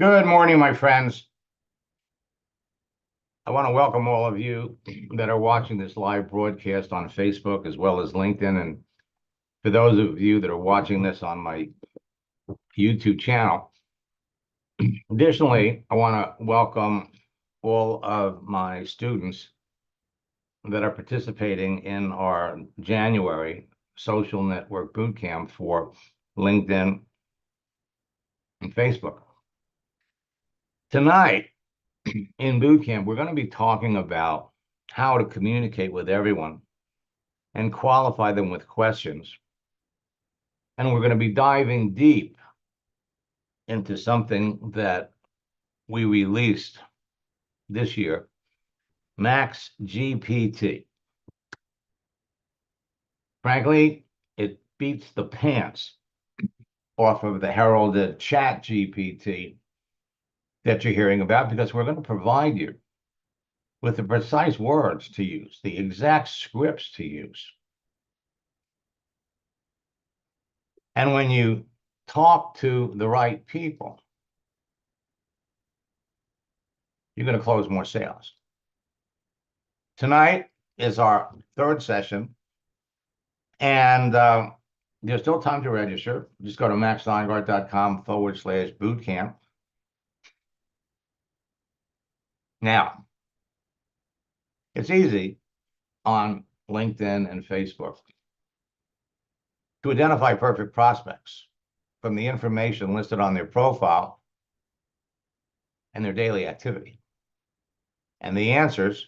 Good morning, my friends. I want to welcome all of you that are watching this live broadcast on Facebook as well as LinkedIn. And for those of you that are watching this on my YouTube channel, additionally, I want to welcome all of my students that are participating in our January social network bootcamp for LinkedIn and Facebook. Tonight, in boot camp, we're going to be talking about how to communicate with everyone and qualify them with questions. And we're going to be diving deep into something that we released this year, Max GPT. Frankly, it beats the pants off of the heralded Chat GPT that you're hearing about, because we're going to provide you with the precise words to use, the exact scripts to use. And when you talk to the right people, you're going to close more sales. Tonight is our third session, and there's still time to register. Just go to maxsteingart.com/bootcamp. Now, it's easy on LinkedIn and Facebook to identify perfect prospects from the information listed on their profile and their daily activity, and the answers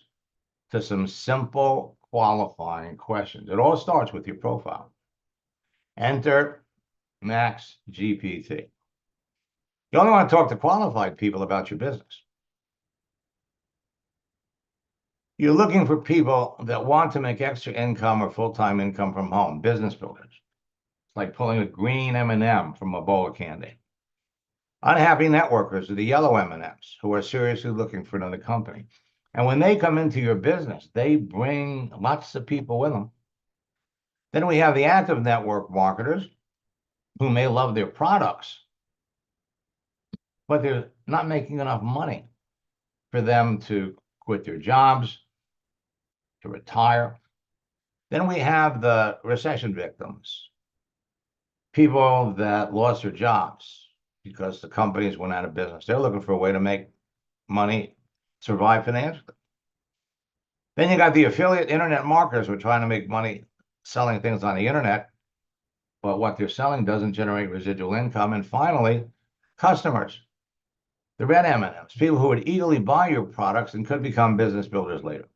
to some simple qualifying questions. It all starts with your profile. Enter Max GPT. You only want to talk to qualified people about your business. You're looking for people that want to make extra income or full-time income from home, business builders. It's like pulling a green M&M from a bowl of candy. Unhappy networkers are the yellow M&Ms who are seriously looking for another company. And when they come into your business, they bring lots of people with them. Then we have the active network marketers who may love their products, but they're not making enough money for them to quit their jobs, to retire. Then we have the recession victims, people that lost their jobs because the companies went out of business. They're looking for a way to make money, survive financially. Then you got the affiliate internet marketers who are trying to make money selling things on the internet, but what they're selling doesn't generate residual income. And finally, customers, the red M&Ms, people who would eagerly buy your products and could become business builders later.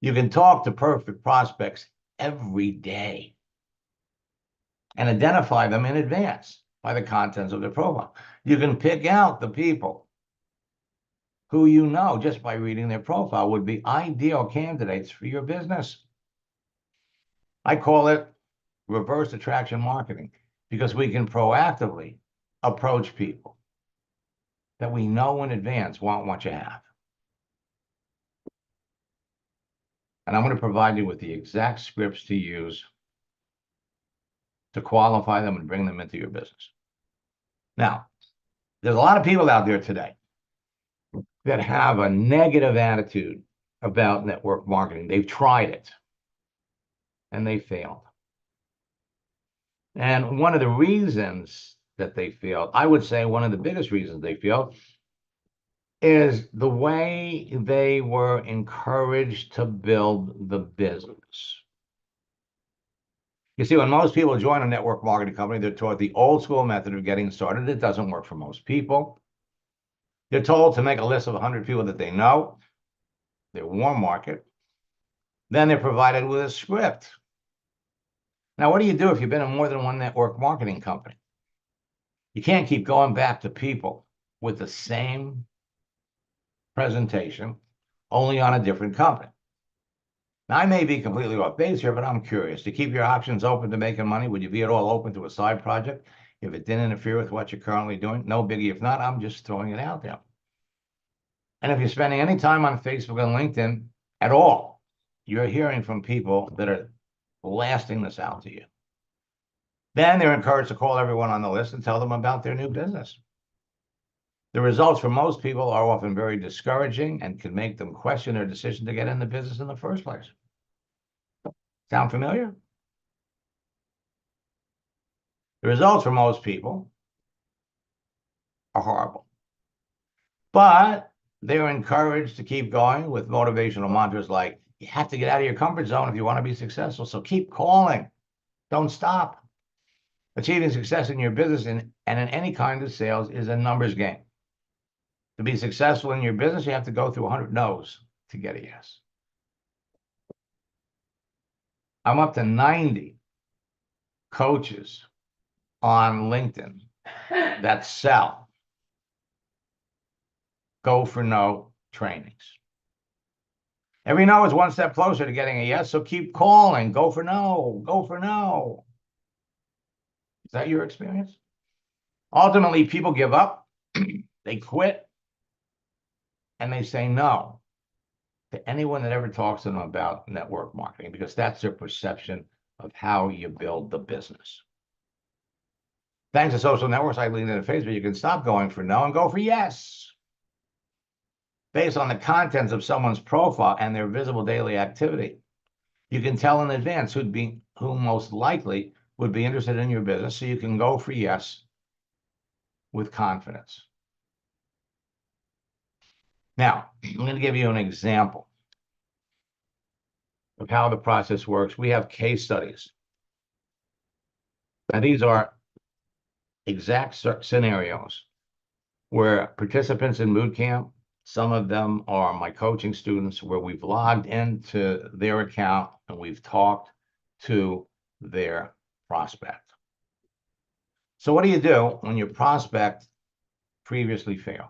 You can talk to perfect prospects every day and identify them in advance by the contents of their profile. You can pick out the people who you know just by reading their profile would be ideal candidates for your business. I call it reverse attraction marketing, because we can proactively approach people that we know in advance want what you have. And I'm going to provide you with the exact scripts to use to qualify them and bring them into your business. Now, there's a lot of people out there today that have a negative attitude about network marketing. They've tried it and they failed. And one of the reasons that they failed, I would say one of the biggest reasons they failed, is the way they were encouraged to build the business. You see, when most people join a network marketing company, they're taught the old school method of getting started. It doesn't work for most people. They're told to make a list of 100 people that they know, their warm market. Then they're provided with a script. Now, what do you do if you've been in more than one network marketing company? You can't keep going back to people with the same presentation, only on a different company. Now, I may be completely off base here, but I'm curious. To keep your options open to making money, would you be at all open to a side project if it didn't interfere with what you're currently doing? No biggie. If not, I'm just throwing it out there. And if you're spending any time on Facebook and LinkedIn at all, you're hearing from people that are blasting this out to you. Then they're encouraged to call everyone on the list and tell them about their new business. The results for most people are often very discouraging and can make them question their decision to get in the business in the first place. Sound familiar? The results for most people are horrible, but they're encouraged to keep going with motivational mantras like, you have to get out of your comfort zone if you want to be successful, so keep calling. Don't stop. Achieving success in your business and in any kind of sales is a numbers game. To be successful in your business, you have to go through 100 no's to get a yes. I'm up to 90 coaches on LinkedIn that sell go for no trainings. Every no is one step closer to getting a yes, so keep calling. Go for no. Go for no. Is that your experience? Ultimately, people give up, they quit, and they say no to anyone that ever talks to them about network marketing, because that's their perception of how you build the business. Thanks to social networks like LinkedIn and Facebook, you can stop going for no and go for yes. Based on the contents of someone's profile and their visible daily activity, you can tell in advance who most likely would be interested in your business, so you can go for yes with confidence. Now, I'm going to give you an example of how the process works. We have case studies. Now, these are exact scenarios where participants in boot camp, some of them are my coaching students, where we've logged into their account and we've talked to their prospect. So what do you do when your prospect previously failed?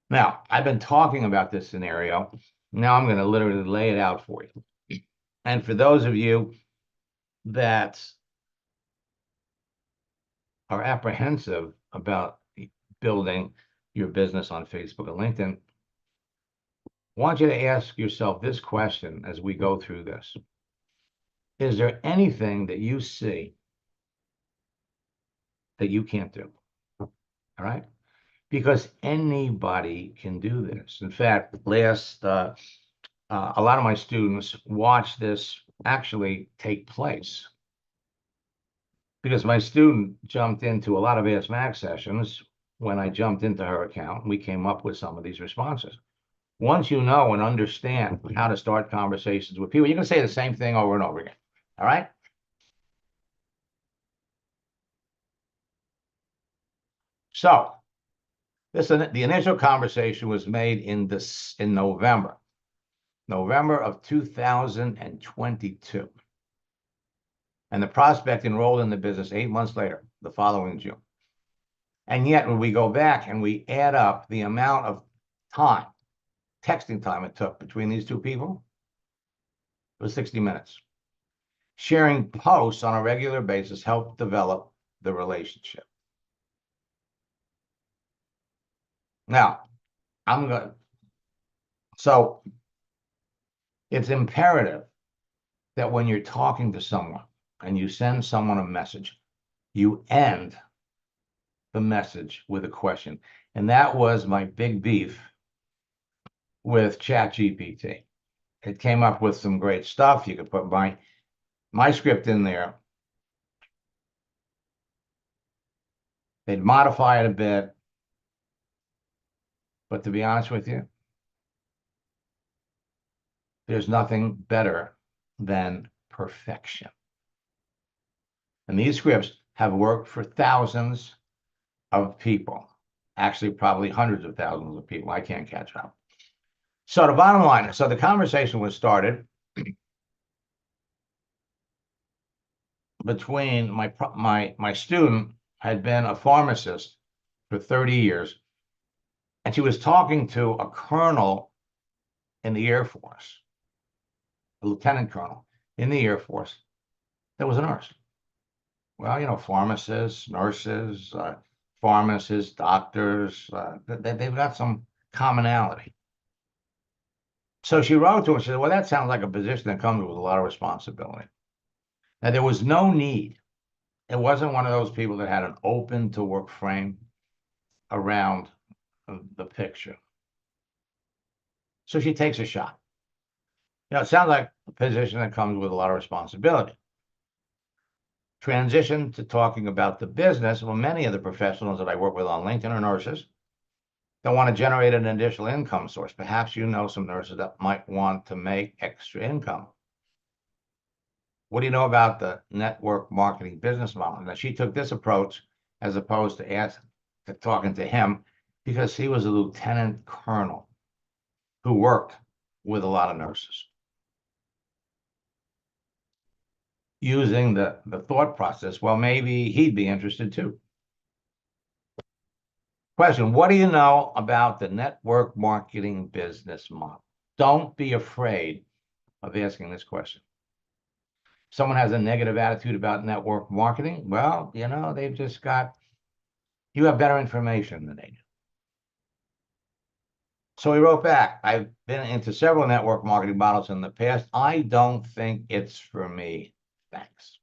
Now, I've been talking about this scenario. Now I'm going to literally lay it out for you. And for those of you that are apprehensive about building your business on Facebook and LinkedIn, I want you to ask yourself this question as we go through this. Is there anything that you see that you can't do? All right? Because anybody can do this. In fact, a lot of my students watch this actually take place, because my student jumped into a lot of Ask Max sessions when I jumped into her account. We came up with some of these responses. Once you know and understand how to start conversations with people, you can say the same thing over and over again. All right? So the initial conversation was made in November of 2022. And the prospect enrolled in the business 8 months later, the following June. And yet, when we go back and we add up the amount of time, texting time it took between these two people, it was 60 minutes. Sharing posts on a regular basis helped develop the relationship. Now, so it's imperative that when you're talking to someone and you send someone a message, you end the message with a question. And that was my big beef with ChatGPT. It came up with some great stuff. You could put my script in there. They'd modify it a bit. But to be honest with you, there's nothing better than perfection. And these scripts have worked for thousands of people. Actually, probably hundreds of thousands of people. I can't catch up. So the bottom line, so the conversation was started between my student had been a pharmacist for 30 years, and she was talking to a colonel in the Air Force, a lieutenant colonel in the Air Force that was a nurse. Well, you know, pharmacists, nurses, pharmacists, doctors, they've got some commonality. So she wrote to him and said, well, that sounds like a position that comes with a lot of responsibility. And there was no need. It wasn't one of those people that had an open to work frame. around the picture. So she takes a shot. It sounds like a position that comes with a lot of responsibility. Transition to talking about the business. Well, many of the professionals that I work with on LinkedIn are nurses that want to generate an additional income source. Perhaps you know some nurses that might want to make extra income. What do you know about the network marketing business model? Now, she took this approach as opposed to talking to him because he was a lieutenant colonel who worked with a lot of nurses. Using the thought process, well, maybe he'd be interested too. Question, what do you know about the network marketing business model? Don't be afraid of asking this question. Someone has a negative attitude about network marketing, well, they've just you have better information than they do. So he wrote back, I've been into several network marketing models in the past. I don't think it's for me. Thanks.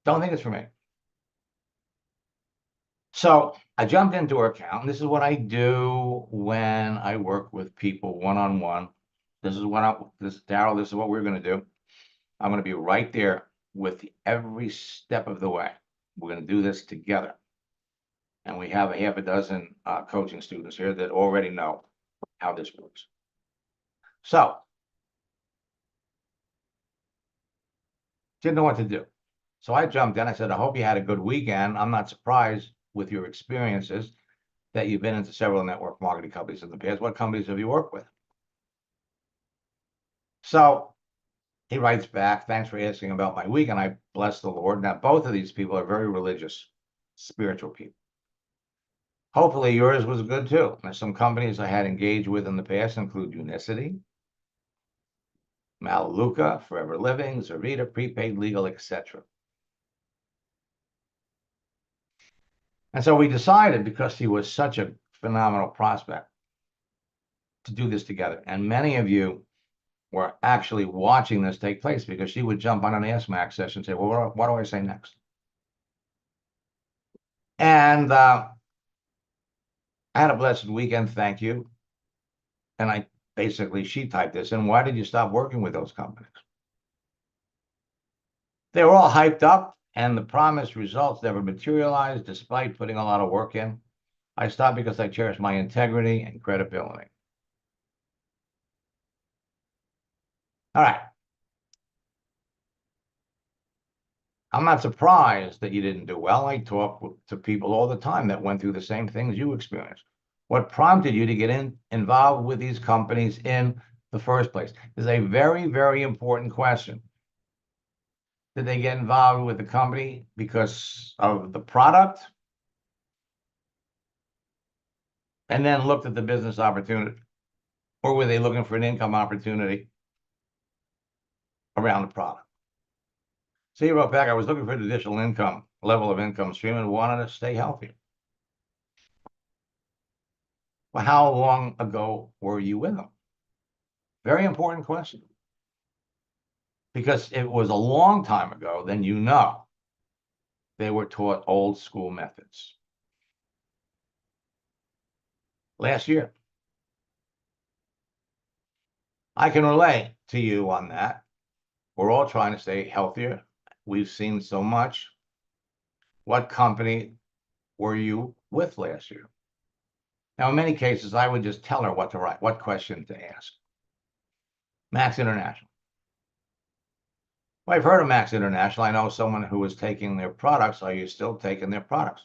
Don't think it's for me. So I jumped into her account, and this is what I do when I work with people one-on-one. This is Daryl, this is what we're going to do. I'm going to be right there with you every step of the way. We're going to do this together. And we have a half a dozen coaching students here that already know how this works. So, didn't know what to do. So I jumped in. I said, I hope you had a good weekend. I'm not surprised with your experiences that you've been into several network marketing companies in the past. What companies have you worked with? So he writes back, thanks for asking about my weekend. I bless the Lord. Now, both of these people are very religious, spiritual people. Hopefully yours was good too. Now, some companies I had engaged with in the past include Youngevity, Melaleuca, Forever Living, Zervita, Prepaid Legal, etc. And so we decided, because he was such a phenomenal prospect, to do this together. And many of you were actually watching this take place because she would jump on an Ask Max session and say, well, what do I say next? And I had a blessed weekend, thank you. And she typed this in, why did you stop working with those companies? They were all hyped up and the promised results never materialized despite putting a lot of work in. I stopped because I cherish my integrity and credibility. All right. I'm not surprised that you didn't do well. I talk to people all the time that went through the same things you experienced. What prompted you to get involved with these companies in the first place is a very, very important question. Did they get involved with the company because of the product? And then looked at the business opportunity? Or were they looking for an income opportunity around the product? So you wrote back, I was looking for an additional level of income stream and wanted to stay healthy. Well, how long ago were you with them? Very important question. Because if it was a long time ago, then they were taught old school methods. Last year. I can relate to you on that. We're all trying to stay healthier. We've seen so much. What company were you with last year? Now, in many cases, I would just tell her what to write, what question to ask. Max International. Well, I've heard of Max International. I know someone who was taking their products. Are you still taking their products?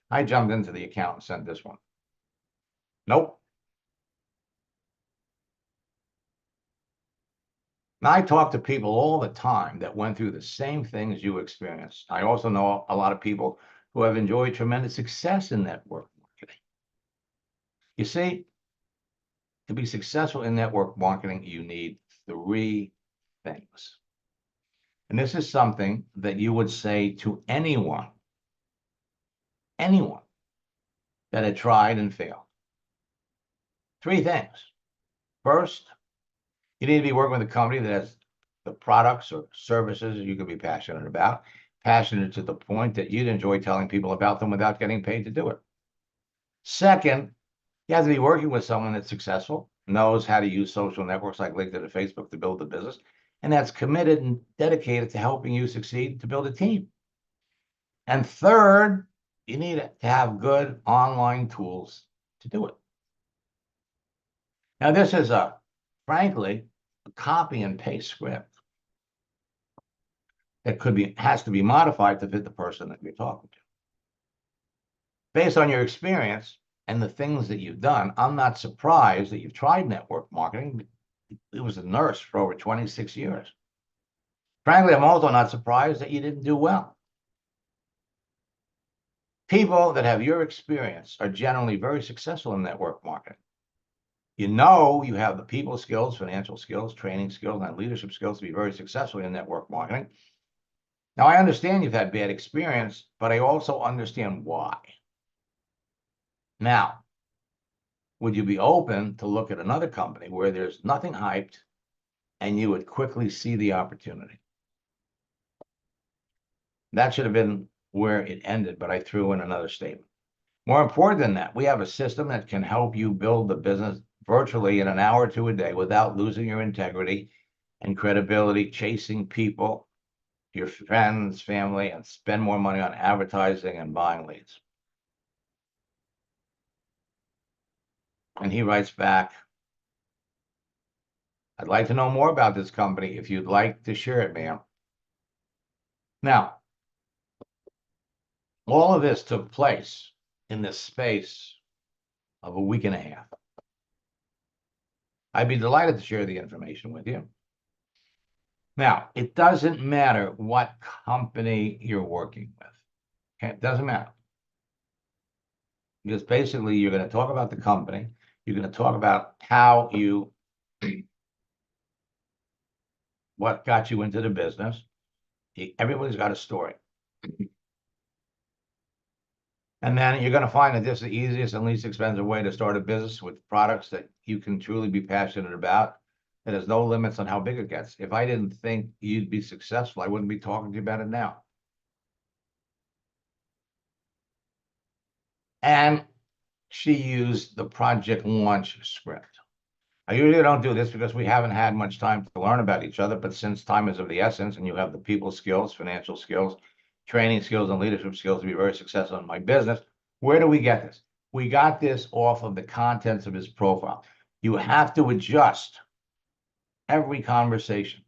I jumped into the account and sent this one. Nope. Now, I talk to people all the time that went through the same things you experienced. I also know a lot of people who have enjoyed tremendous success in network marketing. You see, to be successful in network marketing, you need 3 things. And this is something that you would say to anyone that had tried and failed. 3 things. First, you need to be working with a company that has the products or services you could be passionate about, passionate to the point that you'd enjoy telling people about them without getting paid to do it. Second, you have to be working with someone that's successful, knows how to use social networks like LinkedIn and Facebook to build the business, and that's committed and dedicated to helping you succeed to build a team. And third, you need to have good online tools to do it. Now, this is frankly, a copy and paste script that has to be modified to fit the person that you're talking to. Based on your experience and the things that you've done, I'm not surprised that you've tried network marketing. It was a nurse for over 26 years. Frankly, I'm also not surprised that you didn't do well. People that have your experience are generally very successful in network marketing. You know you have the people skills, financial skills, training skills, and leadership skills to be very successful in network marketing. Now, I understand you've had bad experience, but I also understand why. Now, would you be open to look at another company where there's nothing hyped and you would quickly see the opportunity? That should have been where it ended, but I threw in another statement. More important than that, we have a system that can help you build the business virtually in an hour or two a day without losing your integrity and credibility, chasing people, your friends, family, and spend more money on advertising and buying leads. And he writes back, I'd like to know more about this company if you'd like to share it, ma'am. Now, all of this took place in the space of a week and a half. I'd be delighted to share the information with you. Now, it doesn't matter what company you're working with. Okay? It doesn't matter. Because basically, you're going to talk about the company. You're going to talk about how you, what got you into the business. Everybody's got a story. And then you're going to find that this is the easiest and least expensive way to start a business with products that you can truly be passionate about. That has no limits on how big it gets. If I didn't think you'd be successful, I wouldn't be talking to you about it now. And she used the project launch script. I usually don't do this because we haven't had much time to learn about each other, but since time is of the essence and you have the people skills, financial skills, training skills, and leadership skills to be very successful in my business, where do we get this? We got this off of the contents of his profile. You have to adjust every conversation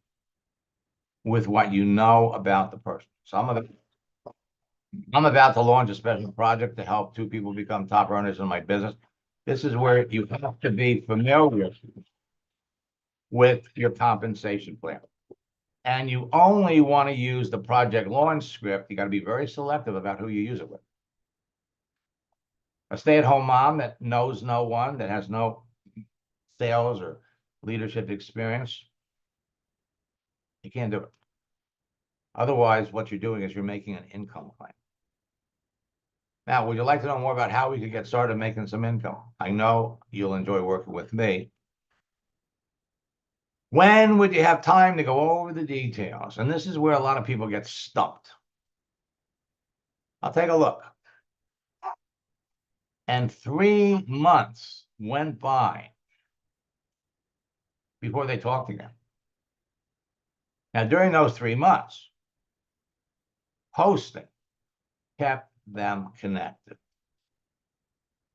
with what you know about the person. I'm about to launch a special project to help 2 people become top earners in my business. This is where you have to be familiar with your compensation plan. And you only want to use the project launch script. You got to be very selective about who you use it with. A stay-at-home mom that knows no one, that has no sales or leadership experience, you can't do it. Otherwise, what you're doing is you're making an income claim. Now, would you like to know more about how we could get started making some income? I know you'll enjoy working with me. When would you have time to go over the details? And this is where a lot of people get stumped. I'll take a look. And 3 months went by before they talked again. Now, during those 3 months, posting kept them connected.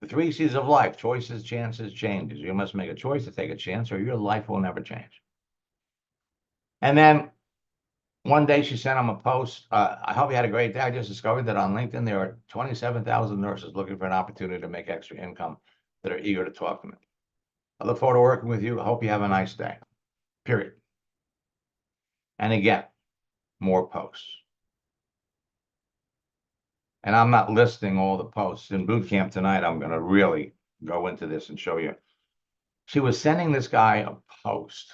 The 3 C's of life: choices, chances, changes. You must make a choice to take a chance or your life will never change. And then one day she sent him a post. I hope you had a great day. I just discovered that on LinkedIn, there are 27,000 nurses looking for an opportunity to make extra income that are eager to talk to me. I look forward to working with you. I hope you have a nice day. Period. And again, more posts. And I'm not listing all the posts. In boot camp tonight, I'm going to really go into this and show you. She was sending this guy a post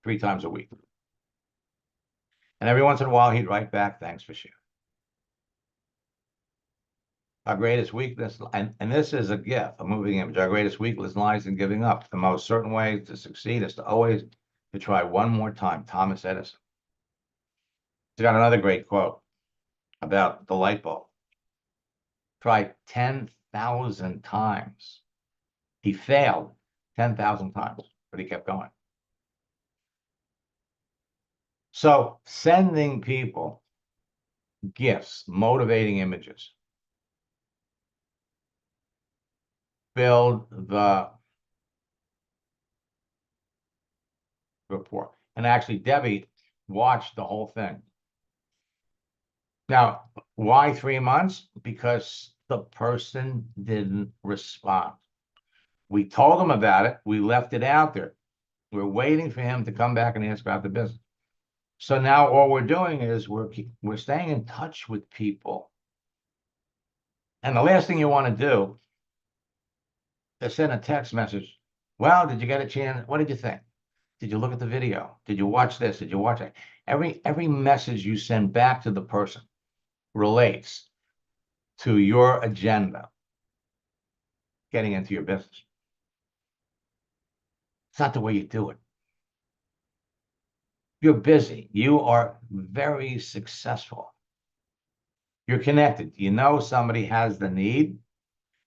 3 times a week. And every once in a while, he'd write back, thanks for sharing. Our greatest weakness, and this is a gift, a moving image. Our greatest weakness lies in giving up. The most certain way to succeed is to always to try one more time. Thomas Edison. He's got another great quote about the light bulb. Tried 10,000 times. He failed 10,000 times, but he kept going. So sending people gifts, motivating images, build the rapport. And actually, Debbie watched the whole thing. Now, why 3 months? Because the person didn't respond. We told him about it. We left it out there. We're waiting for him to come back and ask about the business. So now all we're doing is we're staying in touch with people. And the last thing you want to do is send a text message. Well, did you get a chance? What did you think? Did you look at the video? Did you watch this? Did you watch that? Every message you send back to the person relates to your agenda getting into your business. It's not the way you do it. You're busy. You are very successful. You're connected. You know somebody has the need.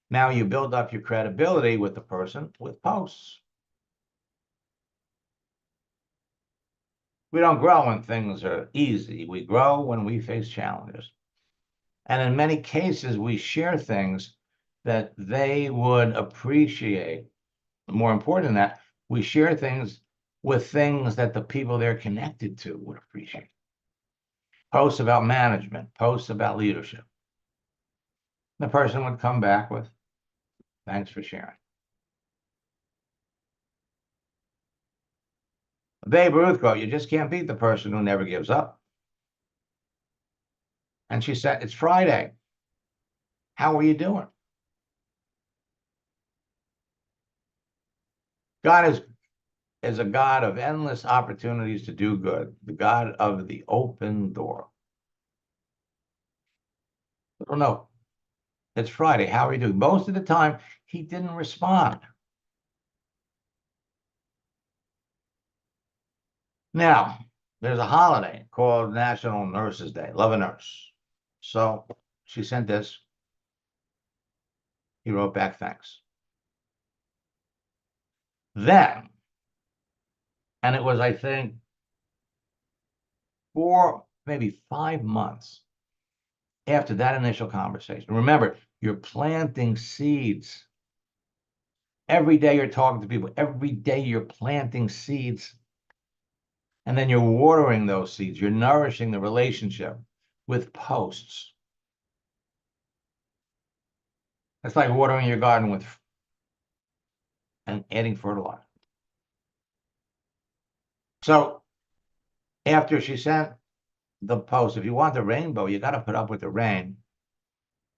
Now you build up your credibility with the person with posts. We don't grow when things are easy. We grow when we face challenges. And in many cases, we share things that they would appreciate. More important than that, we share things with things that the people they're connected to would appreciate. Posts about management, posts about leadership. The person would come back with, thanks for sharing. Babe Ruth quote, you just can't beat the person who never gives up. And she said, it's Friday. How are you doing? God is a God of endless opportunities to do good, the God of the open door. I don't know. It's Friday. How are you doing? Most of the time, he didn't respond. Now, there's a holiday called National Nurses Day. Love a nurse. So she sent this. He wrote back, thanks. Then, and it was, I think, 4, maybe 5 months after that initial conversation. Remember, you're planting seeds. Every day you're talking to people. Every day you're planting seeds. And then you're watering those seeds. You're nourishing the relationship with posts. It's like watering your garden with and adding fertilizer. So after she sent the post, if you want the rainbow, you got to put up with the rain.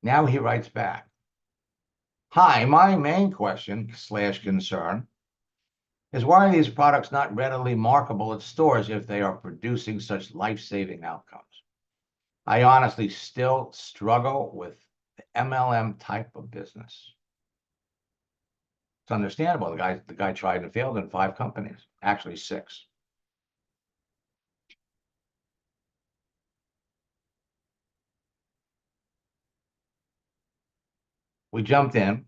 Now he writes back. Hi, my main question / concern is why are these products not readily marketable at stores if they are producing such life-saving outcomes? I honestly still struggle with the MLM type of business. It's understandable. The guy tried and failed in 5 companies, actually 6. We jumped in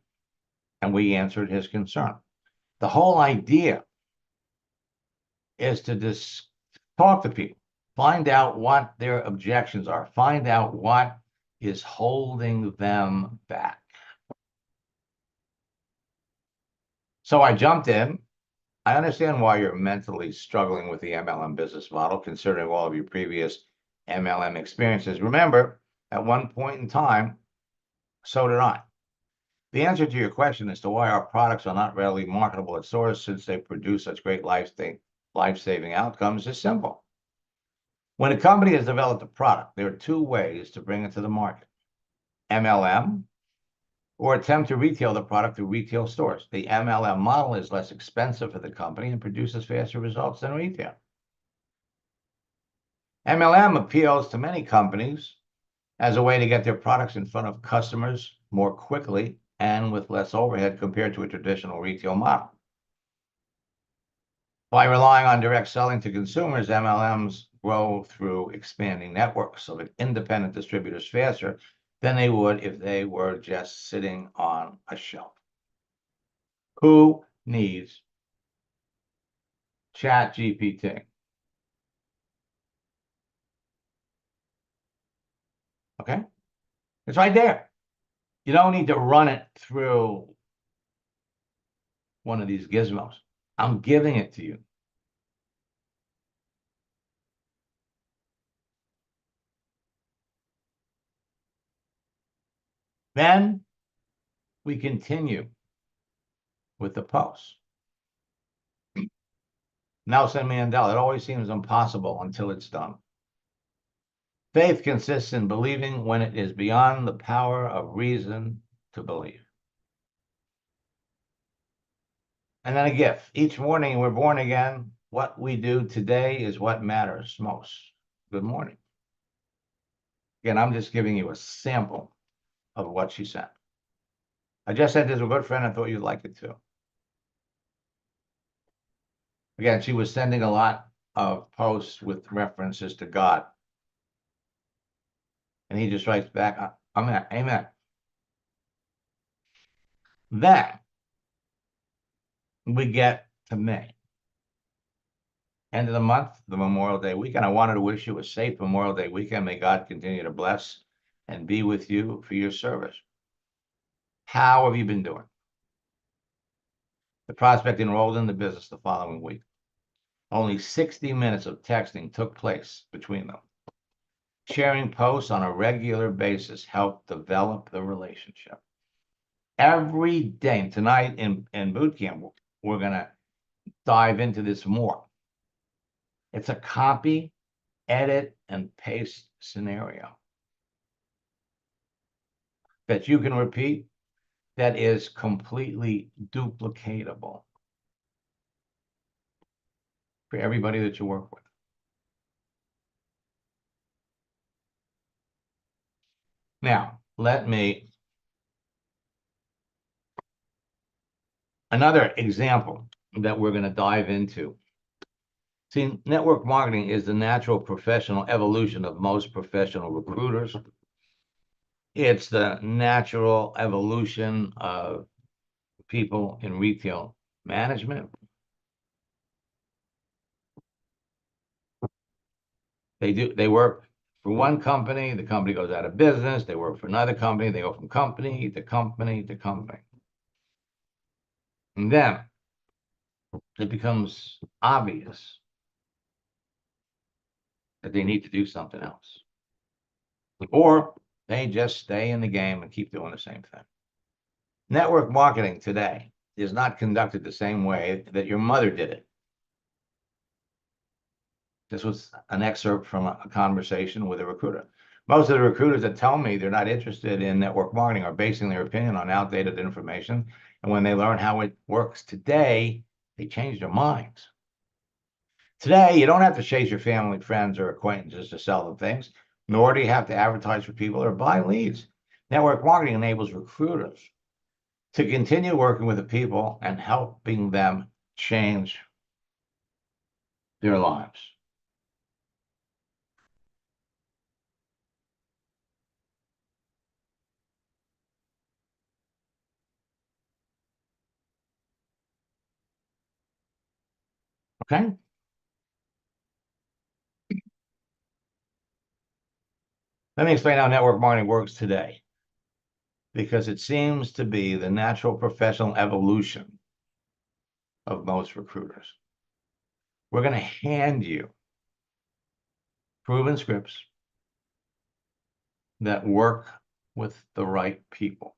and we answered his concern. The whole idea is to just talk to people, find out what their objections are, find out what is holding them back. So I jumped in. I understand why you're mentally struggling with the MLM business model, considering all of your previous MLM experiences. Remember, at one point in time, so did I. The answer to your question as to why our products are not readily marketable at stores since they produce such great life-saving outcomes is simple. When a company has developed a product, there are 2 ways to bring it to the market. MLM, or attempt to retail the product through retail stores. The MLM model is less expensive for the company and produces faster results than retail. MLM appeals to many companies as a way to get their products in front of customers more quickly and with less overhead compared to a traditional retail model. By relying on direct selling to consumers, MLMs grow through expanding networks of independent distributors faster than they would if they were just sitting on a shelf. Who needs Chat GPT? Okay? It's right there. You don't need to run it through one of these gizmos. I'm giving it to you. Then we continue with the posts. Nelson Mandela, it always seems impossible until it's done. Faith consists in believing when it is beyond the power of reason to believe. And then a gift. Each morning we're born again. What we do today is what matters most. Good morning. Again, I'm just giving you a sample of what she sent. I just said this to a good friend. I thought you'd like it too. Again, she was sending a lot of posts with references to God. And he just writes back, amen, amen. Then we get to May. End of the month, the Memorial Day weekend. I wanted to wish you a safe Memorial Day weekend. May God continue to bless and be with you for your service. How have you been doing? The prospect enrolled in the business the following week. Only 60 minutes of texting took place between them. Sharing posts on a regular basis helped develop the relationship. Every day, and tonight in boot camp, we're going to dive into this more. It's a copy, edit, and paste scenario that you can repeat that is completely duplicatable for everybody that you work with. Now, another example that we're going to dive into. See, network marketing is the natural professional evolution of most professional recruiters. It's the natural evolution of people in retail management. They work for one company, the company goes out of business, they work for another company, they go from company to company to company. And then it becomes obvious that they need to do something else. Or they just stay in the game and keep doing the same thing. Network marketing today is not conducted the same way that your mother did it. This was an excerpt from a conversation with a recruiter. Most of the recruiters that tell me they're not interested in network marketing are basing their opinion on outdated information. And when they learn how it works today, they change their minds. Today, you don't have to chase your family, friends, or acquaintances to sell them things, nor do you have to advertise for people or buy leads. Network marketing enables recruiters to continue working with the people and helping them change their lives. Okay? Let me explain how network marketing works today, because it seems to be the natural professional evolution of most recruiters. We're going to hand you proven scripts that work with the right people.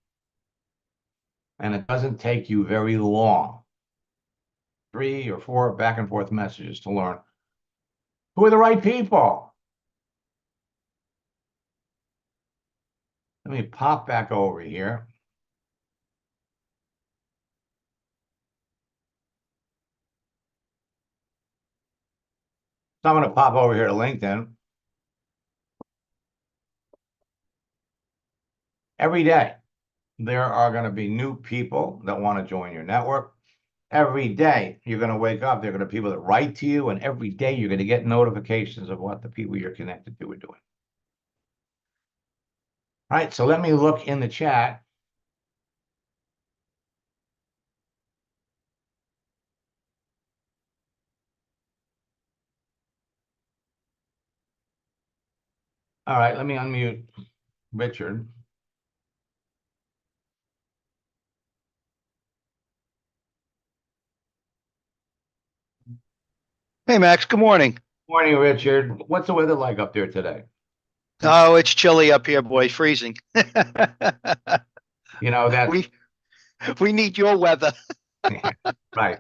And it doesn't take you very long, 3 or 4 back and forth messages to learn who are the right people. Let me pop back over here. So I'm going to pop over here to LinkedIn. Every day, there are going to be new people that want to join your network. every day you're going to wake up, there are going to be people that write to you, and every day you're going to get notifications of what the people you're connected to are doing. All right, so let me look in the chat. All right, let me unmute Richard. Hey, Max. Good morning. Morning, Richard. What's the weather like up there today? Oh, it's chilly up here, boy. Freezing. You know, that's we we need your weather. right.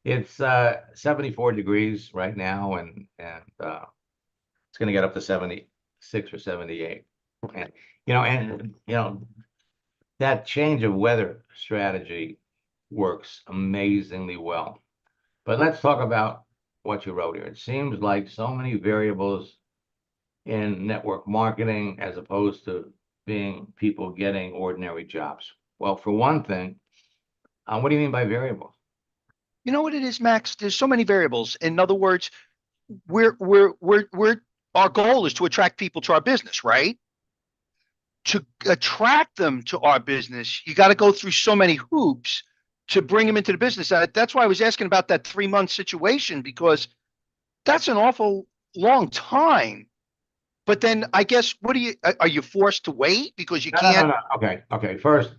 It's 74 degrees right now, and it's going to get up to 76 or 78. And that change of weather strategy works amazingly well. But let's talk about what you wrote here. It seems like so many variables in network marketing as opposed to being people getting ordinary jobs. Well, for one thing, what do you mean by variables? You know what it is, Max? There's so many variables. In other words, we're our goal is to attract people to our business, right? To attract them to our business, you got to go through so many hoops to bring them into the business. That's why I was asking about that 3 month situation, because that's an awful long time. But then I guess, are you forced to wait because you No, no, no, can't? no. Okay. First,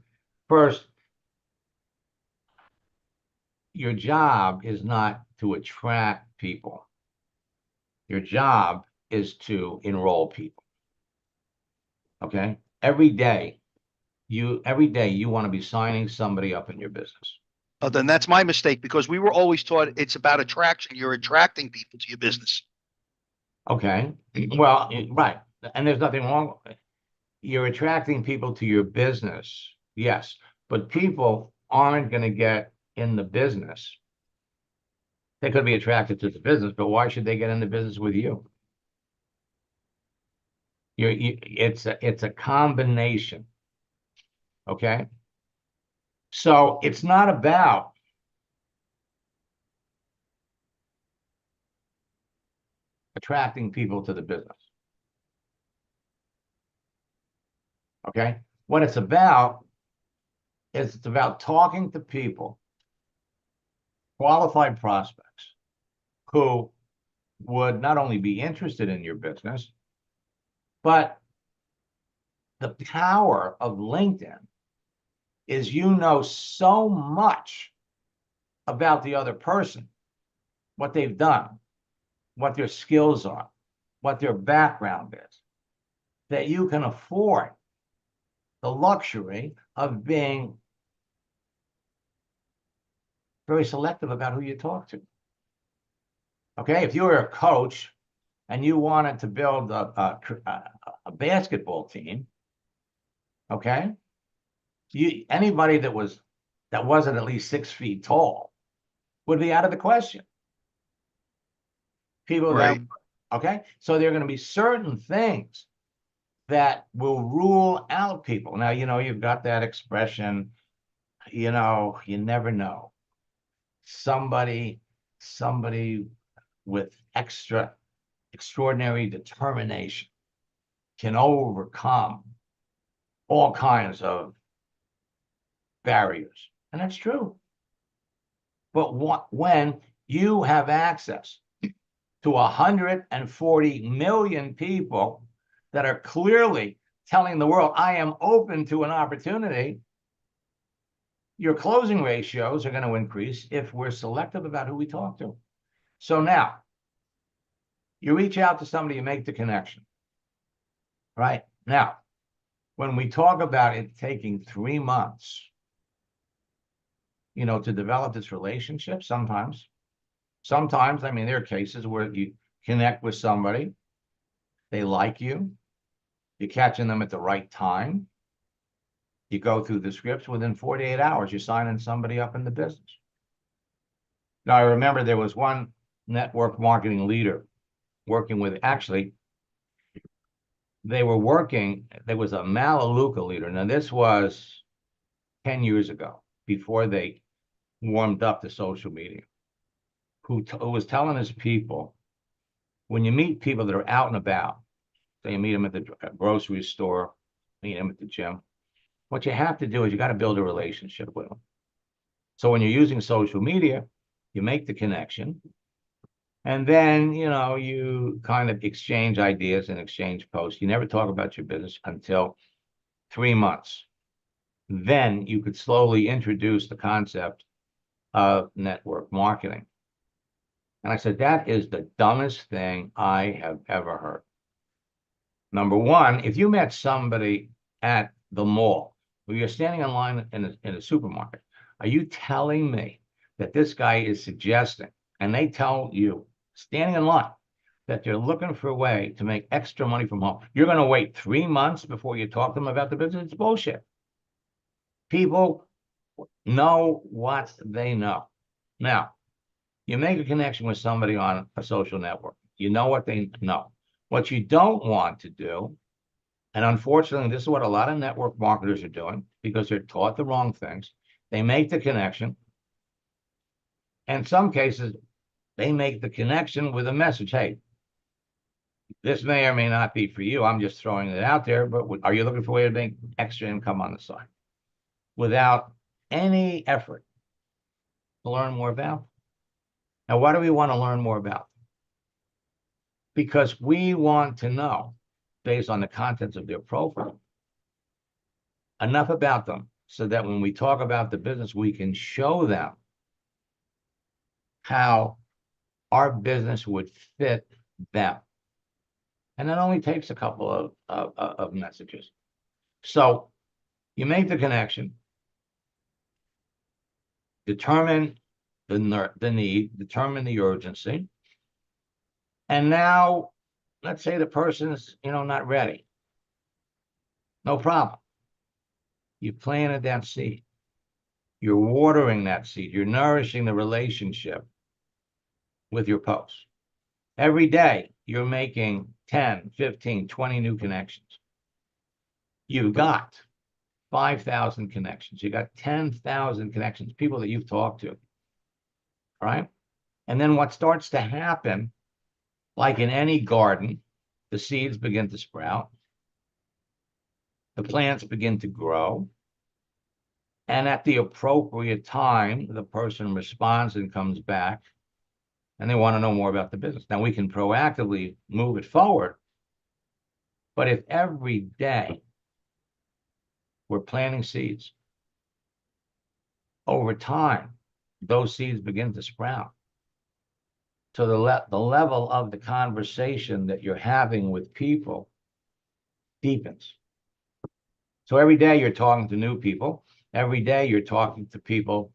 your job is not to attract people. Your job is to enroll people. Okay? Every day you want to be signing somebody up in your business. Oh, then that's my mistake, because we were always taught it's about attraction. You're attracting people to your business. Okay? Well, right. And there's nothing wrong with it. You're attracting people to your business. Yes. But people aren't going to get in the business. They could be attracted to the business, but why should they get in the business with you? It's a combination. Okay. So it's not about attracting people to the business. Okay. What it's about is it's about talking to people, qualified prospects, who would not only be interested in your business, but the power of LinkedIn is you know so much about the other person, what they've done, what their skills are, what their background is, that you can afford the luxury of being very selective about who you talk to. Okay, if you were a coach and you wanted to build a basketball team, okay, anybody that wasn't at least 6 feet tall would be out of the question. People that Right. Okay, so there are going to be certain things that will rule out people. Now, you've got that expression, you never know. Somebody with extraordinary determination can overcome all kinds of barriers. And that's true. But when you have access to 140 million people that are clearly telling the world, I am open to an opportunity, your closing ratios are going to increase if we're selective about who we talk to. So now, you reach out to somebody, you make the connection. Right? Now, when we talk about it taking 3 months, to develop this relationship, sometimes, I mean, there are cases where you connect with somebody, they like you, you're catching them at the right time, you go through the scripts, within 48 hours, you're signing somebody up in the business. Now, I remember there was one network marketing leader working with, actually, there was a Melaleuca leader. Now, this was 10 years ago, before they warmed up to social media, who was telling his people, when you meet people that are out and about, so you meet them at the grocery store, meet them at the gym, what you have to do is you got to build a relationship with them. So when you're using social media, you make the connection, and then, you kind of exchange ideas and exchange posts. You never talk about your business until 3 months. Then you could slowly introduce the concept of network marketing. And I said, that is the dumbest thing I have ever heard. Number one, if you met somebody at the mall, or you're standing in line in a supermarket, are you telling me that this guy is suggesting, and they tell you, standing in line, that they're looking for a way to make extra money from home? You're going to wait 3 months before you talk to them about the business? It's bullshit. People know what they know. Now, you make a connection with somebody on a social network. You know what they know. What you don't want to do, and unfortunately, this is what a lot of network marketers are doing because they're taught the wrong things. They make the connection. And in some cases, they make the connection with a message. Hey, this may or may not be for you. I'm just throwing it out there, but are you looking for a way to make extra income on the side? Without any effort to learn more about them. Now, why do we want to learn more about them? Because we want to know, based on the contents of their profile, enough about them so that when we talk about the business, we can show them how our business would fit them. And that only takes a couple of messages. So you make the connection, determine the need, determine the urgency. And now, let's say the person's, not ready. No problem. You planted that seed. You're watering that seed. You're nourishing the relationship with your posts. Every day, you're making 10, 15, 20 new connections. You've got 5,000 connections. You got 10,000 connections, people that you've talked to. All right? And then what starts to happen, like in any garden, the seeds begin to sprout. The plants begin to grow. And at the appropriate time, the person responds and comes back, and they want to know more about the business. Now, we can proactively move it forward. But if every day we're planting seeds, over time, those seeds begin to sprout. So the level of the conversation that you're having with people deepens. So every day you're talking to new people. Every day you're talking to people,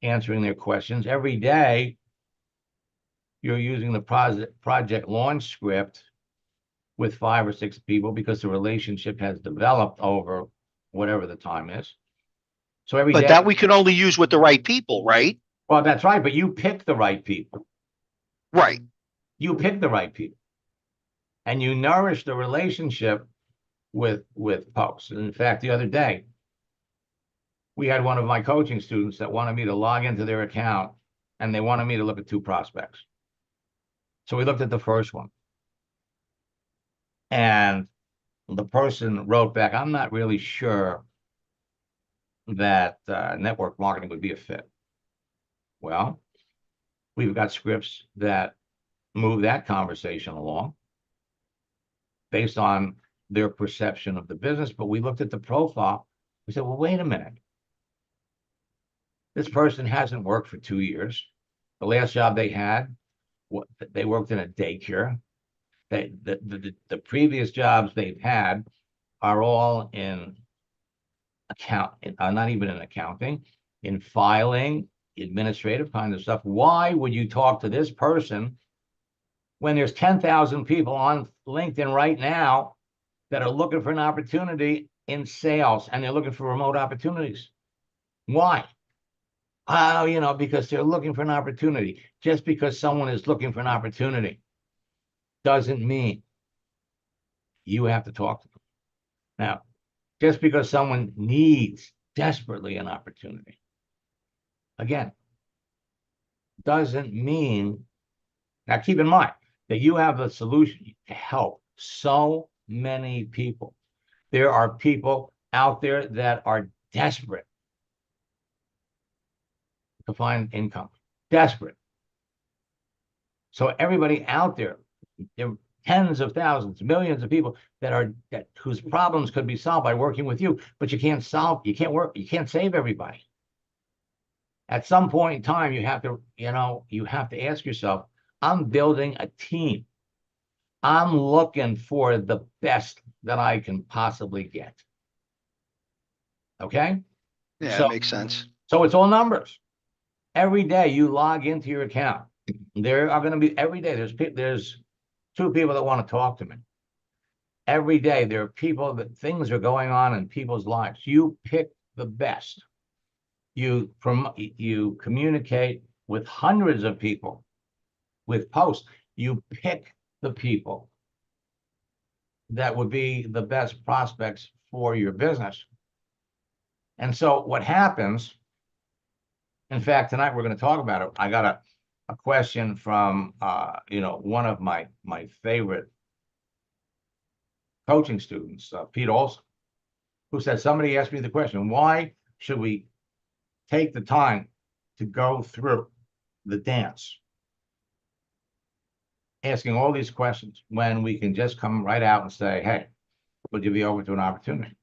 answering their questions. Every day you're using the project launch script with 5 or 6 people because the relationship has developed over whatever the time is. So every day. But that we can only use with the right people, right? Well, that's right. But you pick the right people. Right. You pick the right people. And you nourish the relationship with folks. And in fact, the other day, we had one of my coaching students that wanted me to log into their account, and they wanted me to look at 2 prospects. So we looked at the first one. And the person wrote back, I'm not really sure that network marketing would be a fit. Well, we've got scripts that move that conversation along based on their perception of the business. But we looked at the profile. We said, well, wait a minute. This person hasn't worked for 2 years. The last job they had, they worked in a daycare. The previous jobs they've had are all in not even in accounting, in filing, administrative kind of stuff. Why would you talk to this person when there's 10,000 people on LinkedIn right now that are looking for an opportunity in sales, and they're looking for remote opportunities? Why? Because they're looking for an opportunity. Just because someone is looking for an opportunity doesn't mean you have to talk to them. Now, just because someone needs desperately an opportunity Again, doesn't mean, now keep in mind that you have a solution to help so many people. There are people out there that are desperate to find income, desperate. So everybody out there are tens of thousands, millions of people whose problems could be solved by working with you, but you can't save everybody. At some point in time, you have to ask yourself, I'm building a team. I'm looking for the best that I can possibly get. Okay? Yeah, it makes sense. So it's all numbers. Every day you log into your account. There are going to be every day. There's two people that want to talk to me. Every day there are people that things are going on in people's lives. You pick the best. You communicate with hundreds of people with posts. You pick the people that would be the best prospects for your business. And so what happens, in fact, tonight we're going to talk about it. I got a question from one of my favorite coaching students, Pete Olson, who said, somebody asked me the question, why should we take the time to go through the dance, asking all these questions when we can just come right out and say, hey, would you be open to an opportunity?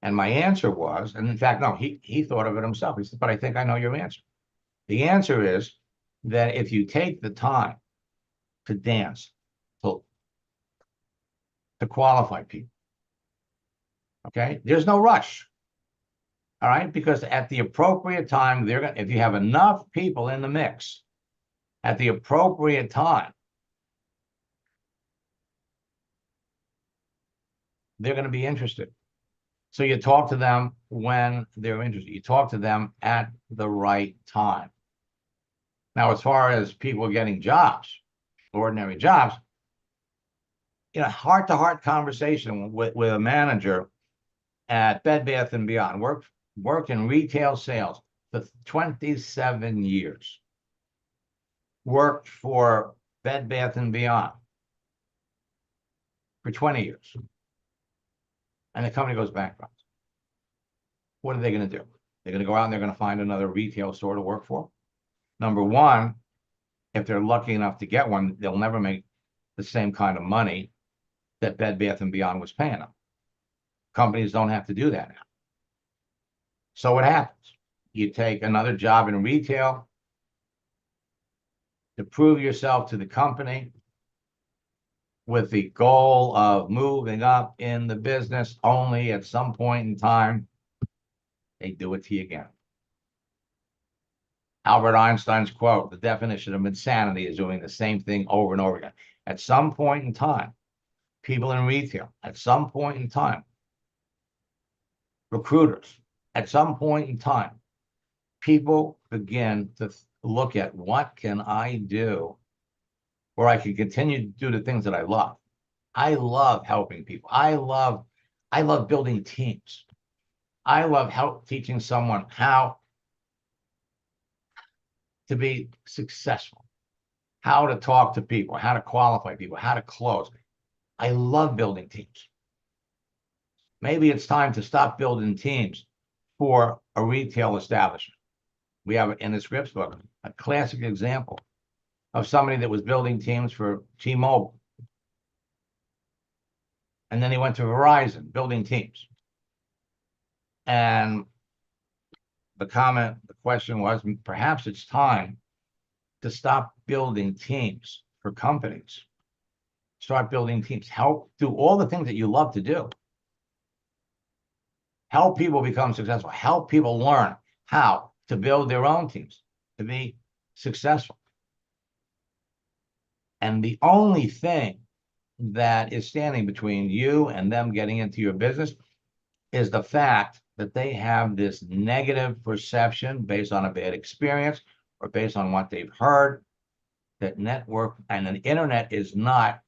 And my answer was, and in fact, no, he thought of it himself. He said, but I think I know your answer. The answer is that if you take the time to dance, to qualify people, okay, there's no rush. All right, because at the appropriate time, if you have enough people in the mix, at the appropriate time, they're going to be interested. So you talk to them when they're interested. You talk to them at the right time. Now, as far as people getting jobs, ordinary jobs, heart-to-heart conversation with a manager at Bed Bath & Beyond, worked in retail sales for 27 years. Worked for Bed Bath & Beyond for 20 years. And the company goes bankrupt. What are they going to do? They're going to go out and they're going to find another retail store to work for. Number one, if they're lucky enough to get one, they'll never make the same kind of money that Bed Bath & Beyond was paying them. Companies don't have to do that now. So what happens? You take another job in retail to prove yourself to the company with the goal of moving up in the business. Only at some point in time, they do it to you again. Albert Einstein's quote, the definition of insanity is doing the same thing over and over again. At some point in time, people in retail, at some point in time, recruiters, at some point in time, people begin to look at what can I do where I can continue to do the things that I love. I love helping people. I love building teams. I love teaching someone how to be successful, how to talk to people, how to qualify people, how to close. I love building teams. Maybe it's time to stop building teams for a retail establishment. We have in the scripts book a classic example of somebody that was building teams for T-Mobile. And then he went to Verizon, building teams. And the question was, perhaps it's time to stop building teams for companies. Start building teams. Help do all the things that you love to do. Help people become successful. Help people learn how to build their own teams to be successful. And the only thing that is standing between you and them getting into your business is the fact that they have this negative perception based on a bad experience or based on what they've heard, that network and the internet is not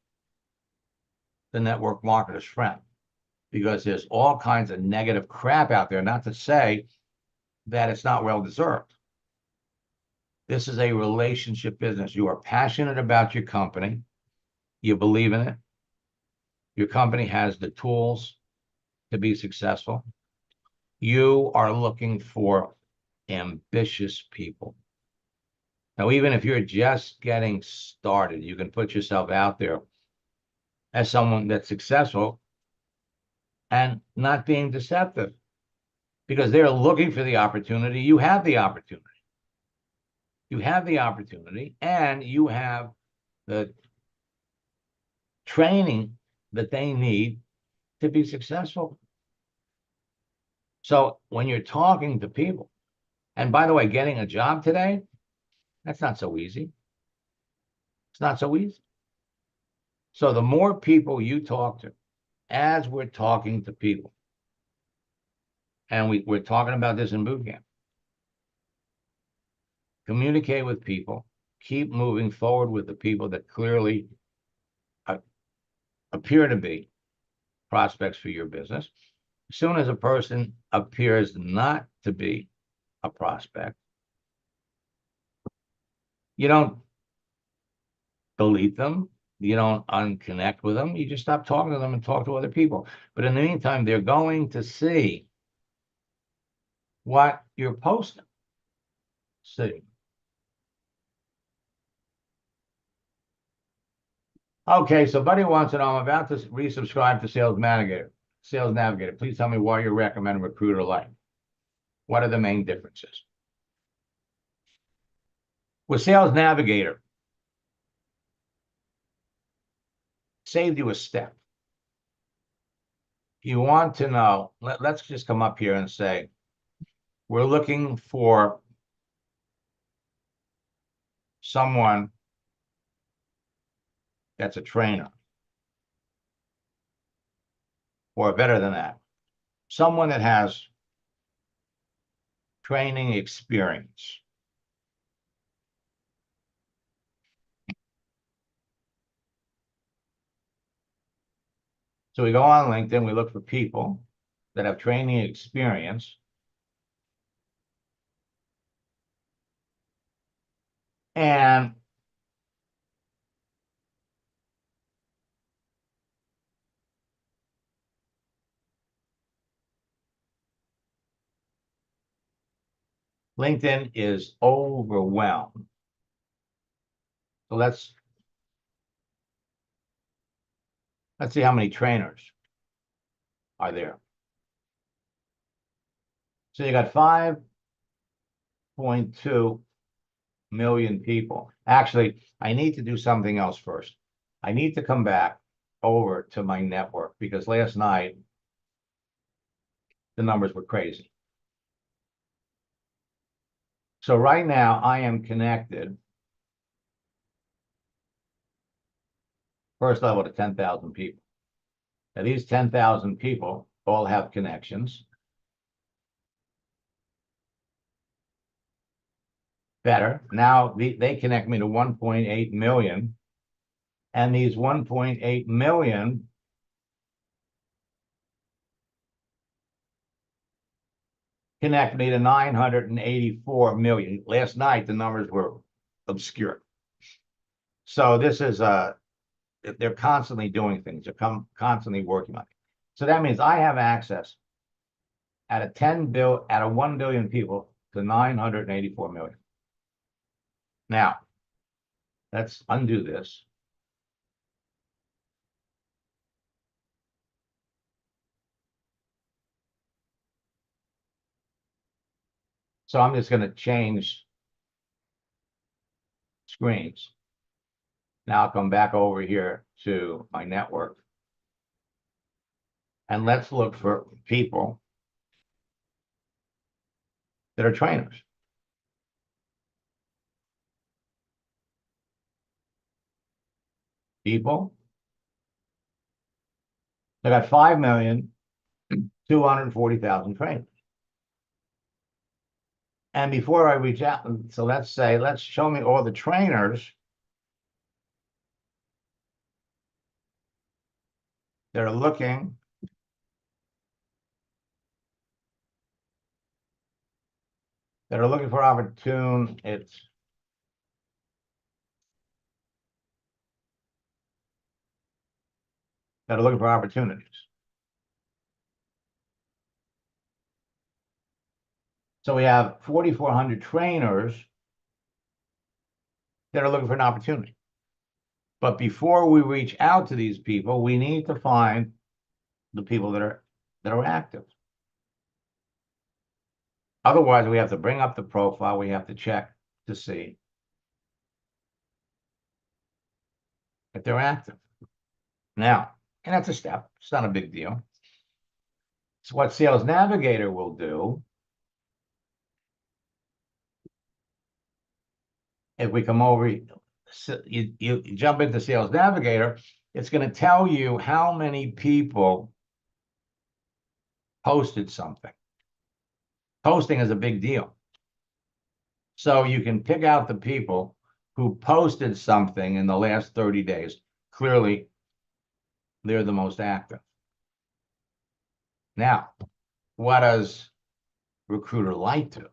the network marketer's friend, because there's all kinds of negative crap out there. Not to say that it's not well deserved. This is a relationship business. You are passionate about your company. You believe in it. Your company has the tools to be successful. You are looking for ambitious people. Now, even if you're just getting started, you can put yourself out there as someone that's successful and not being deceptive, because they're looking for the opportunity. You have the opportunity. You have the opportunity, and you have the training that they need to be successful. So when you're talking to people, and by the way, getting a job today, that's not so easy. It's not so easy. So the more people you talk to, as we're talking to people, and we're talking about this in boot camp, communicate with people, keep moving forward with the people that clearly appear to be prospects for your business. As soon as a person appears not to be a prospect, you don't delete them. You don't unconnect with them. You just stop talking to them and talk to other people. But in the meantime, they're going to see what you're posting. See. Okay, so Buddy wants to know, I'm about to resubscribe to Sales Navigator. Please tell me why you recommend Recruiter Lite. What are the main differences? With Sales Navigator, saved you a step. You want to know, let's just come up here and say, we're looking for someone that's a trainer, or better than that, someone that has training experience. So we go on LinkedIn, we look for people that have training experience, and LinkedIn is overwhelmed. So let's see how many trainers are there. So you got 5.2 million people. Actually, I need to do something else first. I need to come back over to my network, because last night the numbers were crazy. So right now I am connected, first level, to 10,000 people. Now these 10,000 people all have connections. Better. Now they connect me to 1.8 million. And these 1.8 million connect me to 984 million. Last night, the numbers were obscure. So this is they're constantly doing things. They're constantly working on it. So that means I have access out of 1 billion people to 984 million. Now, let's undo this. So I'm just going to change screens. Now I'll come back over here to my network. And let's look for people that are trainers. People. They got 5,240,000 trainers. And before I reach out, so let's show me all the trainers that are looking that are looking for opportune, that are looking for opportunities. So we have 4,400 trainers that are looking for an opportunity. But before we reach out to these people, we need to find the people that are active. Otherwise, we have to bring up the profile. We have to check to see if they're active. Now, and that's a step. It's not a big deal. So what Sales Navigator will do, if we come over, you jump into Sales Navigator, it's going to tell you how many people posted something. Posting is a big deal. So you can pick out the people who posted something in the last 30 days. Clearly, they're the most active. Now, what does Recruiter Lite do?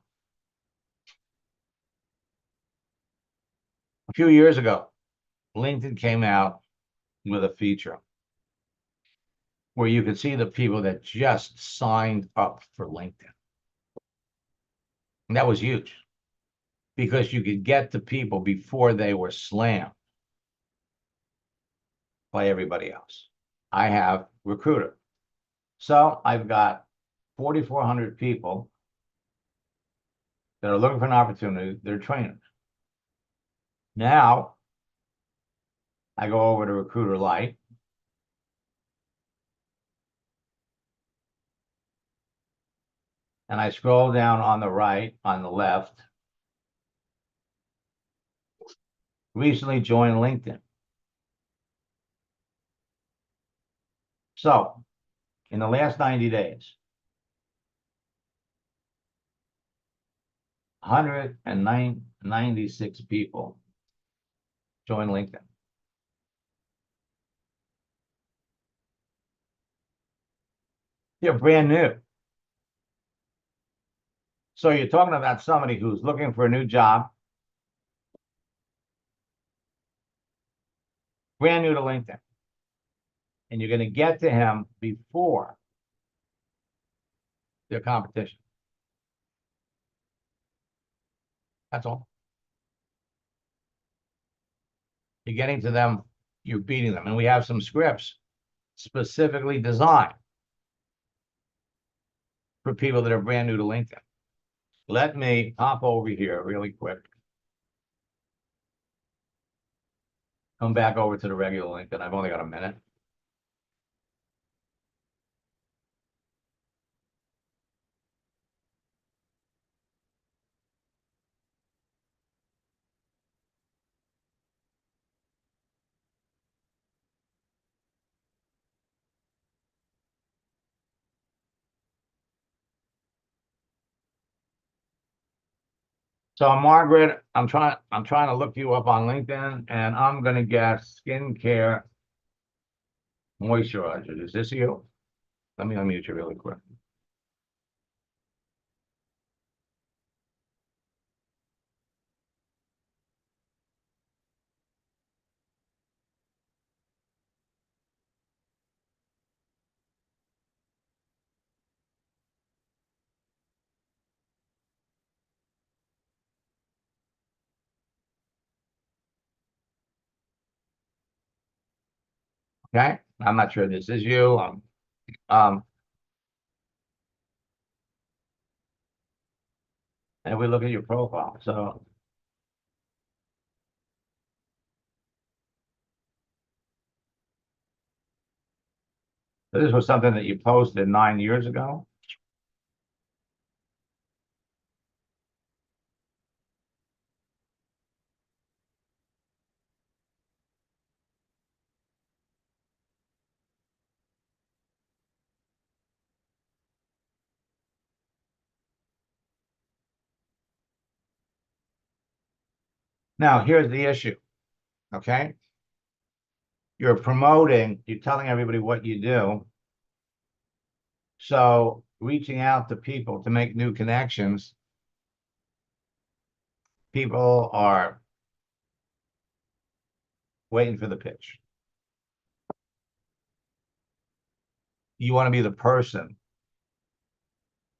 A few years ago, LinkedIn came out with a feature where you could see the people that just signed up for LinkedIn. And that was huge because you could get to people before they were slammed by everybody else. I have Recruiter. So I've got 4,400 people that are looking for an opportunity. They're trainers. Now, I go over to Recruiter Lite. And I scroll down on the right, on the left. Recently joined LinkedIn. So, in the last 90 days, 196 people joined LinkedIn. They're brand new. So you're talking about somebody who's looking for a new job, brand new to LinkedIn. And you're going to get to him before their competition. That's all. You're getting to them, you're beating them. And we have some scripts specifically designed for people that are brand new to LinkedIn. Let me hop over here really quick. Come back over to the regular LinkedIn. I've only got a minute. So Margaret, I'm trying to look you up on LinkedIn, and I'm gonna guess skincare moisturizer. Is this you? Let me unmute you really quick. Okay, I'm not sure this is you. And we look at your profile. So this was something that you posted 9 years ago. Now, here's the issue, okay? You're promoting, you're telling everybody what you do. So reaching out to people to make new connections people are waiting for the pitch. You want to be the person.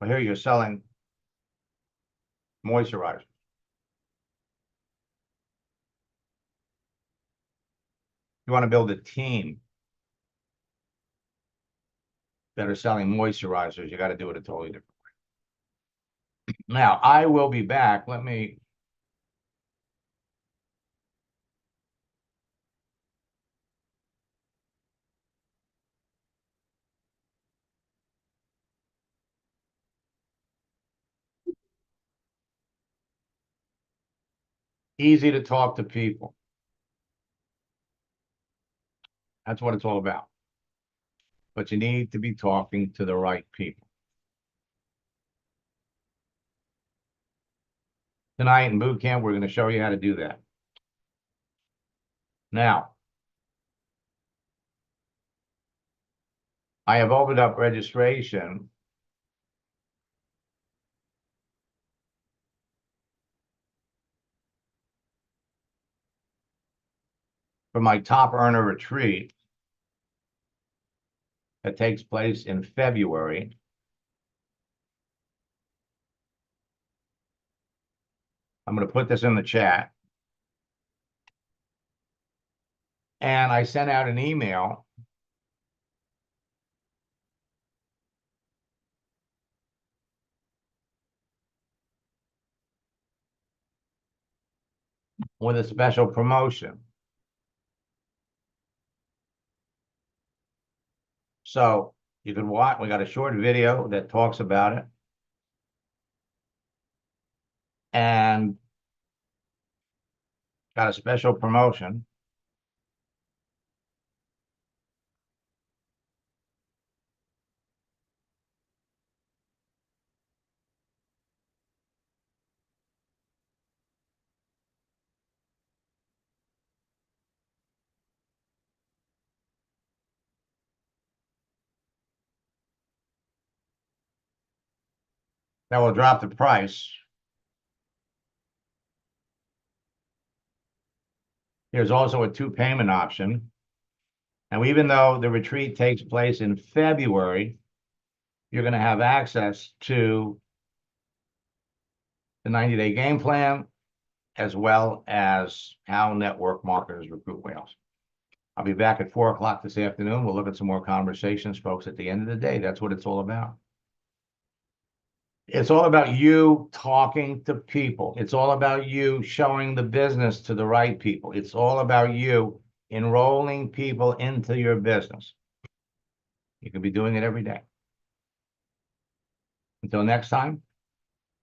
Well, here you're selling moisturizer. You want to build a team that are selling moisturizers. You got to do it a totally different way. Now, I will be back. Let me. Easy to talk to people. That's what it's all about. But you need to be talking to the right people. Tonight in boot camp, we're going to show you how to do that. Now, I have opened up registration for my top earner retreat that takes place in February. I'm going to put this in the chat. And I sent out an email with a special promotion. So you can watch, we got a short video that talks about it. And got a special promotion. That will drop the price. There's also a 2-payment option. And even though the retreat takes place in February, you're going to have access to the 90-day game plan, as well as how network marketers recruit whales. I'll be back at 4 o'clock this afternoon. We'll look at some more conversations, folks. At the end of the day, that's what it's all about. It's all about you talking to people. It's all about you showing the business to the right people. It's all about you enrolling people into your business. You can be doing it every day. Until next time,